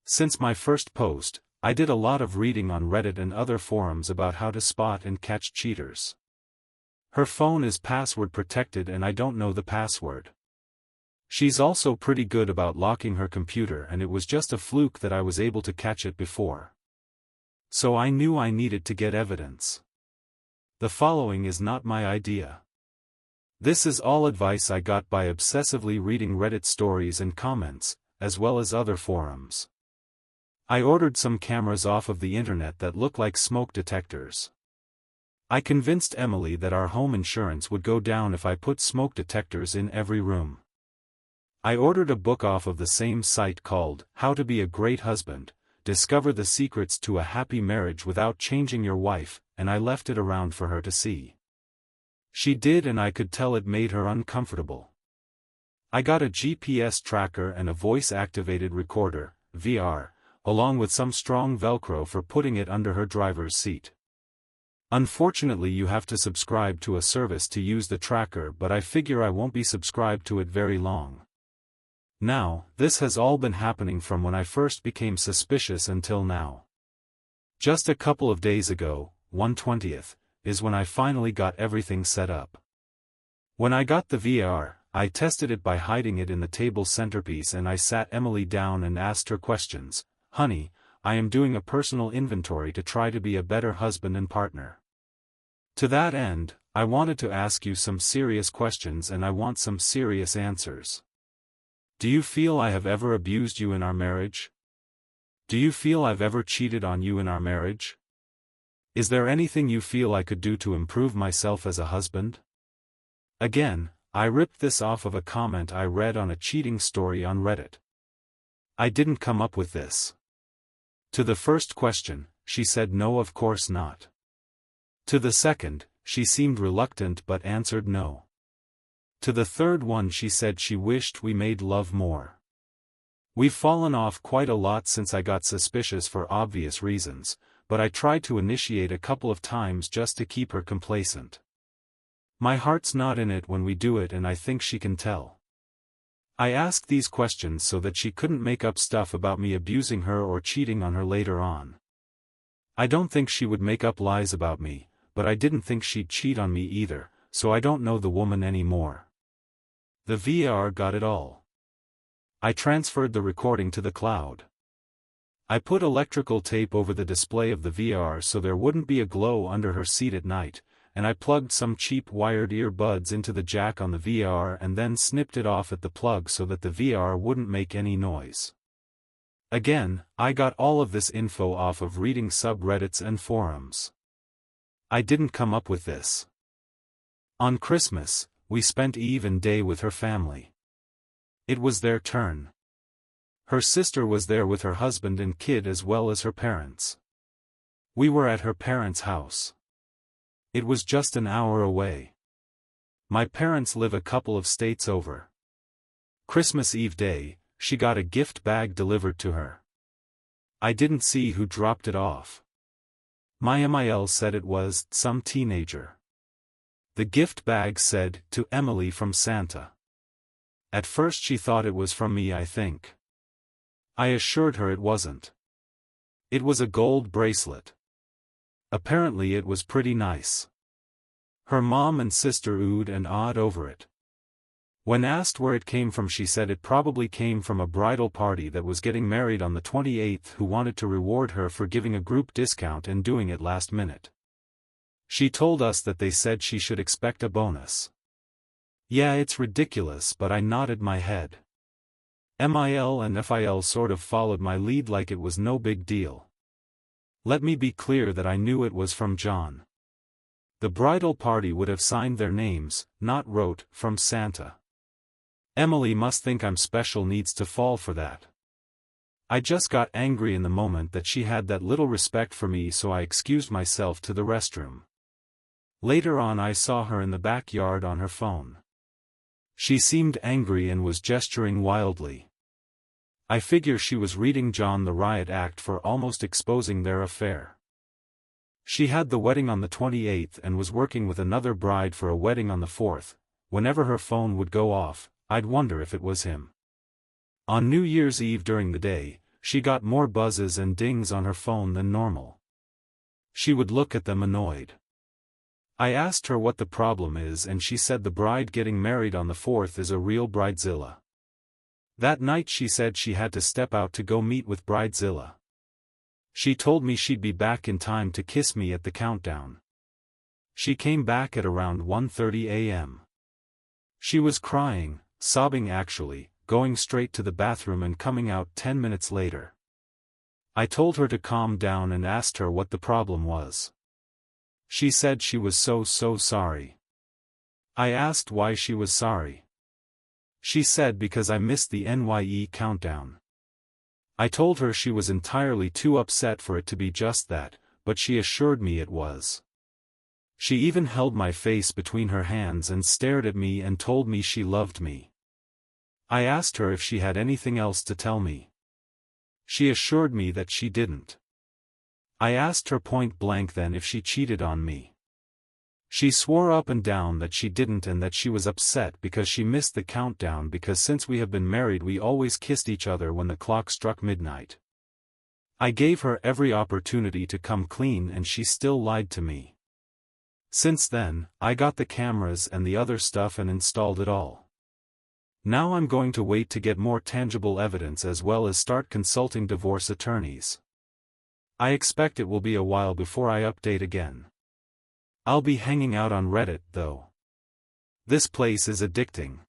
Since my first post, I did a lot of reading on Reddit and other forums about how to spot and catch cheaters. Her phone is password protected and I don't know the password. She's also pretty good about locking her computer, and it was just a fluke that I was able to catch it before. So I knew I needed to get evidence. The following is not my idea. This is all advice I got by obsessively reading Reddit stories and comments, as well as other forums. I ordered some cameras off of the internet that look like smoke detectors. I convinced Emily that our home insurance would go down if I put smoke detectors in every room. I ordered a book off of the same site called How to Be a Great Husband, Discover the Secrets to a Happy Marriage Without Changing Your Wife, and I left it around for her to see. She did, and I could tell it made her uncomfortable. I got a GPS tracker and a voice-activated recorder, VR, along with some strong Velcro for putting it under her driver's seat. Unfortunately, you have to subscribe to a service to use the tracker, but I figure I won't be subscribed to it very long. Now, this has all been happening from when I first became suspicious until now. Just a couple of days ago, 1/20th, is when I finally got everything set up. When I got the VR, I tested it by hiding it in the table centerpiece, and I sat Emily down and asked her questions. Honey, I am doing a personal inventory to try to be a better husband and partner. To that end, I wanted to ask you some serious questions, and I want some serious answers. Do you feel I have ever abused you in our marriage? Do you feel I've ever cheated on you in our marriage? Is there anything you feel I could do to improve myself as a husband? Again, I ripped this off of a comment I read on a cheating story on Reddit. I didn't come up with this. To the first question, she said no, of course not. To the second, she seemed reluctant but answered no. To the third one, she said she wished we made love more. We've fallen off quite a lot since I got suspicious for obvious reasons, but I tried to initiate a couple of times just to keep her complacent. My heart's not in it when we do it, and I think she can tell. I asked these questions so that she couldn't make up stuff about me abusing her or cheating on her later on. I don't think she would make up lies about me, but I didn't think she'd cheat on me either, so I don't know the woman anymore. The VR got it all. I transferred the recording to the cloud. I put electrical tape over the display of the VR so there wouldn't be a glow under her seat at night, and I plugged some cheap wired earbuds into the jack on the VR and then snipped it off at the plug so that the VR wouldn't make any noise. Again, I got all of this info off of reading subreddits and forums. I didn't come up with this. On Christmas, we spent Eve and Day with her family. It was their turn. Her sister was there with her husband and kid as well as her parents. We were at her parents' house. It was just an hour away. My parents live a couple of states over. Christmas Eve Day, she got a gift bag delivered to her. I didn't see who dropped it off. My MIL said it was some teenager. The gift bag said, "To Emily from Santa." At first she thought it was from me, I think. I assured her it wasn't. It was a gold bracelet. Apparently it was pretty nice. Her mom and sister oohed and awed over it. When asked where it came from, she said it probably came from a bridal party that was getting married on the 28th who wanted to reward her for giving a group discount and doing it last minute. She told us that they said she should expect a bonus. Yeah, it's ridiculous, but I nodded my head. MIL and FIL sort of followed my lead like it was no big deal. Let me be clear that I knew it was from John. The bridal party would have signed their names, not wrote, "From Santa." Emily must think I'm special needs to fall for that. I just got angry in the moment that she had that little respect for me, so I excused myself to the restroom. Later on I saw her in the backyard on her phone. She seemed angry and was gesturing wildly. I figure she was reading John the Riot Act for almost exposing their affair. She had the wedding on the 28th and was working with another bride for a wedding on the 4th. Whenever her phone would go off, I'd wonder if it was him. On New Year's Eve during the day, she got more buzzes and dings on her phone than normal. She would look at them annoyed. I asked her what the problem is and she said the bride getting married on the 4th is a real bridezilla. That night she said she had to step out to go meet with bridezilla. She told me she'd be back in time to kiss me at the countdown. She came back at around 1:30 a.m. She was crying, sobbing actually, going straight to the bathroom and coming out 10 minutes later. I told her to calm down and asked her what the problem was. She said she was so sorry. I asked why she was sorry. She said because I missed the NYE countdown. I told her she was entirely too upset for it to be just that, but she assured me it was. She even held my face between her hands and stared at me and told me she loved me. I asked her if she had anything else to tell me. She assured me that she didn't. I asked her point blank then if she cheated on me. She swore up and down that she didn't and that she was upset because she missed the countdown because since we have been married we always kissed each other when the clock struck midnight. I gave her every opportunity to come clean and she still lied to me. Since then, I got the cameras and the other stuff and installed it all. Now I'm going to wait to get more tangible evidence as well as start consulting divorce attorneys. I expect it will be a while before I update again. I'll be hanging out on Reddit though. This place is addicting.